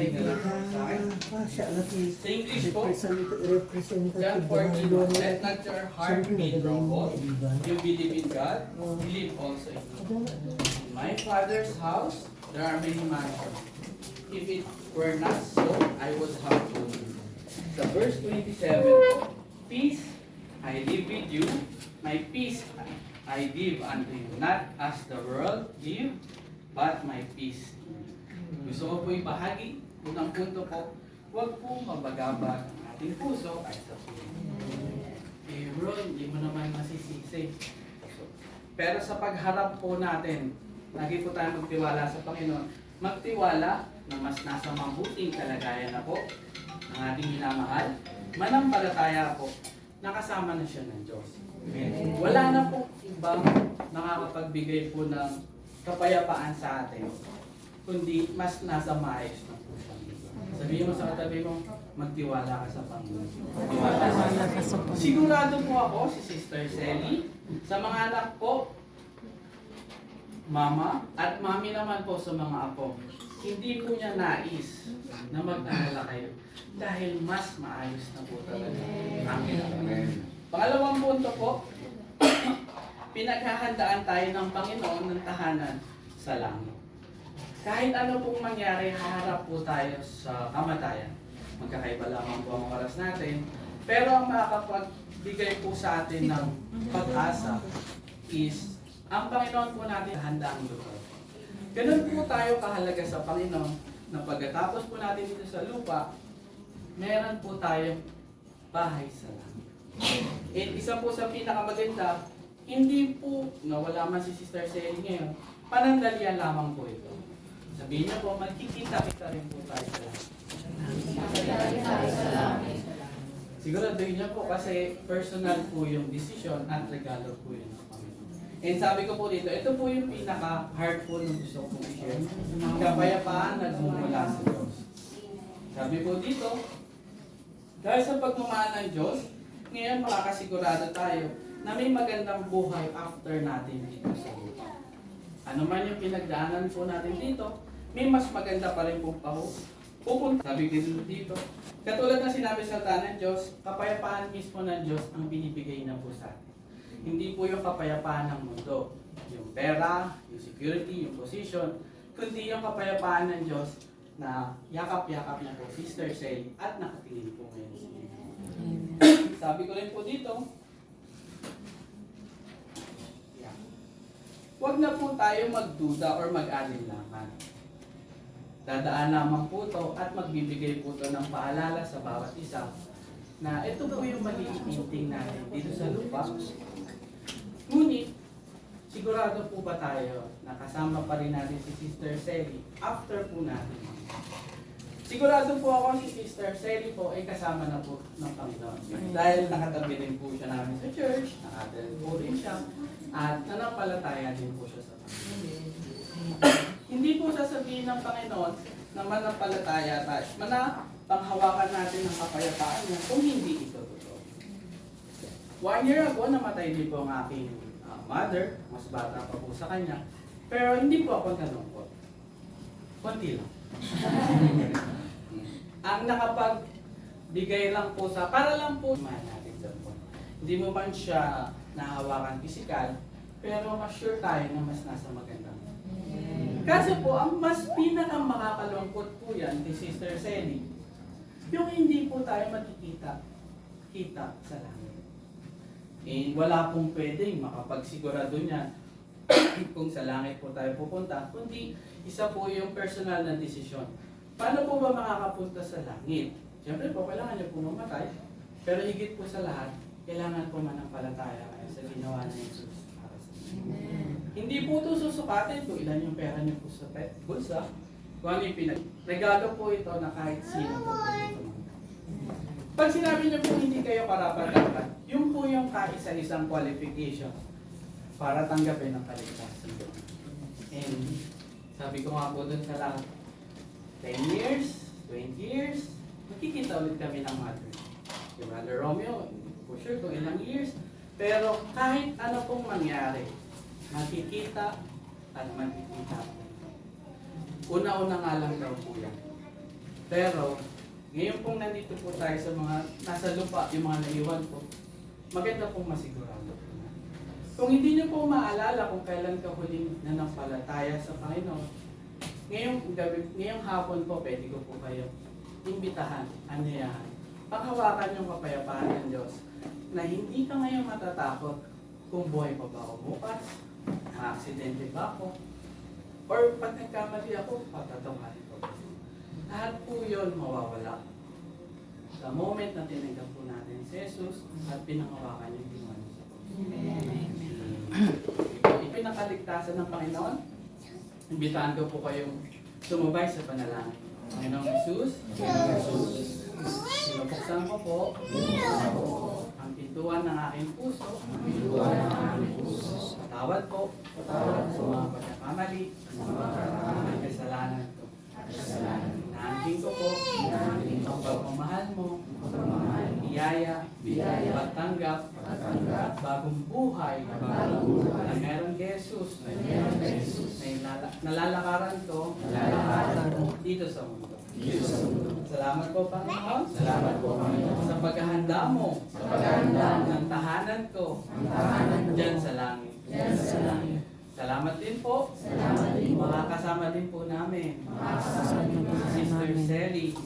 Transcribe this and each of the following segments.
makinig na lang sa akin. Siya na si Sa English po, representative John 14, let not your heart be troubled. You believe in God, believe also in me. In my Father's house, there are many mansions. If it were not so, I would have told you. Sa verse 27, peace I leave with you, my peace I give unto you, not as the world give, but my peace. Gusto ko po ibahagi, unang punto po, huwag po mabagabag ang ating puso ay sa Panginoon. Eh bro, hindi mo naman masisisi. Pero sa pagharap po natin, lagi po tayo magtiwala sa Panginoon. Magtiwala na mas nasa mabuting kalagayan na po ang ating minamahal. Manampalataya po, nakasama na siya ng Diyos. Amen. Wala na po ibang nakakapagbigay po ng kapayapaan sa atin, kundi mas nasa maayos na po siya. Sabihin mo sa katabi mo, magtiwala ka sa Panginoon. Magtiwala ka sa Panginoon. Sigurado po ako, si Sister Selly, sa mga anak po, mama, at mami naman po sa mga apo, hindi po niya nais na mag-alala kayo dahil mas maayos na po talaga. Amen. Pangalawang punto po, pinaghahandaan tayo ng Panginoon ng tahanan sa langit. Kahit ano pong mangyari, haharap po tayo sa kamatayan. Magkakaiba lamang po ang oras natin. Pero ang makakapagbigay po sa atin ng pag-asa is ang Panginoon po natin handa ang lupa. Ganun po tayo kahalaga sa Panginoon na pagkatapos po natin dito sa lupa, meron po tayong bahay sa langit. And isa po sa pinakamaganda, hindi po, nawala man si Sister Selly ngayon, panandalian lamang po ito. Sabihin niyo po, magkikita-kita rin po tayo sa langit. Siguraduhin niyo po kasi personal po yung decision at regalo po yun ng Panginoon. And sabi ko po dito, ito po yung pinaka-heart po ng gusto kong i-share. Kapayapaan na gumula sa Diyos. Sabi po dito, dahil sa pagmamahal ng Diyos, ngayon makakasigurado tayo na may magandang buhay after natin dito sa lupa. Ano man yung pinagdaanan po natin dito, may mas maganda pa rin po pupunta. Sabi dito, katulad na sinabi sa ng Diyos, kapayapaan mismo ng Diyos ang binibigay na po sa atin. Hindi po yung kapayapaan ng mundo, yung pera, yung security, yung position, kundi yung kapayapaan ng Diyos na yakap-yakap niya po Sister Selly at nakatingin po ngayon sa inyo. Sabi ko rin po dito, huwag na po tayo magduda or mag-alinlangan. Dadaan lamang po ito at magbibigay po ito ng paalala sa bawat isa na ito po yung magiging meeting natin dito sa lupa. Ngunit, sigurado po ba tayo na kasama pa rin natin si Sister Selly after po natin? Sigurado po ako si Sister Selly po ay kasama na po ng Panginoon. Dahil nakatabi din po siya namin sa church, nakatabi po rin siya, at nanampalataya din po siya sa Panginoon. Hindi po sasabihin ng Panginoon na manampalataya tayo, panghawakan natin ng kapayapaan niya kung hindi ito totoo. 1 year ago, namatay din po ang aking mother, mas bata pa po sa kanya, pero hindi po ako nalungkot. Konti lang. Ang nakapagbigay lang po sa, para lang po natin sa po. Hindi mo man siya nahawakan physical, pero mas sure tayo na mas nasa magandang. Kasi po, ang mas pinakang makakalungkot po yan ni Sister Selly, yung hindi po tayo makikita sa langit. And wala pong pwedeng makapagsigurado niyan kung sa langit po tayo pupunta, kundi isa po yung personal na desisyon. Paano po ba makakapunta sa langit? Siyempre po, kailangan niyo po mamatay, pero higit po sa lahat, kailangan po manampalataya kayo sa ginawa ni Jesus para sa inyo. Hindi po ito susukatin kung ilan yung pera niyo po sa bulsa, kung ano yung regalo po ito na kahit sino po pwede tumanggap. Pag sinabi niyo po hindi kayo karapat-dapat, yung po yung kaisa-isang qualification para tanggapin ang kaligtasan. And sabi ko nga po dun sa lahat, 10 years, 20 years, magkikita ulit kami ng mother. Yung Brother Romeo, for sure kung ilang years, pero kahit ano pong mangyari, makikita at magkikita po. Una-una nga lang daw po yan. Pero, ngayon pong nandito po tayo sa mga nasa lupa, yung mga naiwan po, maganda pong masigurado po na. Kung hindi niyo po maalala kung kailan ka huling nanampalataya sa Panginoon, ngayong hapon po, pwede ko po kayo imbitahan, anyayahan, panghawakan yung kapayapaan ng Diyos na hindi ka ngayon matatakot kung buhay pa ba ako bukas, na-aksidente ba ako, or pag nagkamali ako, patatawarin ko. Lahat po yun mawawala. Sa moment na tinanggap po natin si Jesus at pinangawakan yung ginawa niya sa Panginoon. Ipinakaligtasan ng Panginoon, imbitahan ko po kayong sumubay sa panalangin. Panginoong Jesus, sinubuksan ko po ang pintuan ng aking puso. Patawad po sa mga pagkakamali, mga kasalanan ko. Naanting ko po ang pagmamahal mo, biyaya, pagtanggap, at bagong buhay na meron kay Jesus na nalalakaran ko dito sa mundo. Salamat po, Panginoon. Sa paghahanda mo ng tahanan ko dyan sa langit. Salamat din po. Makakasama din po namin Sister Sally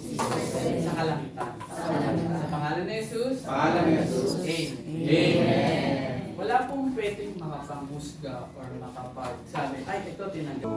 sa kalangitan. Sa pangalan ni Jesus. Amen. Wala pong pwedeng makapanghusga or makapagsabi, ay, ito tinanggap.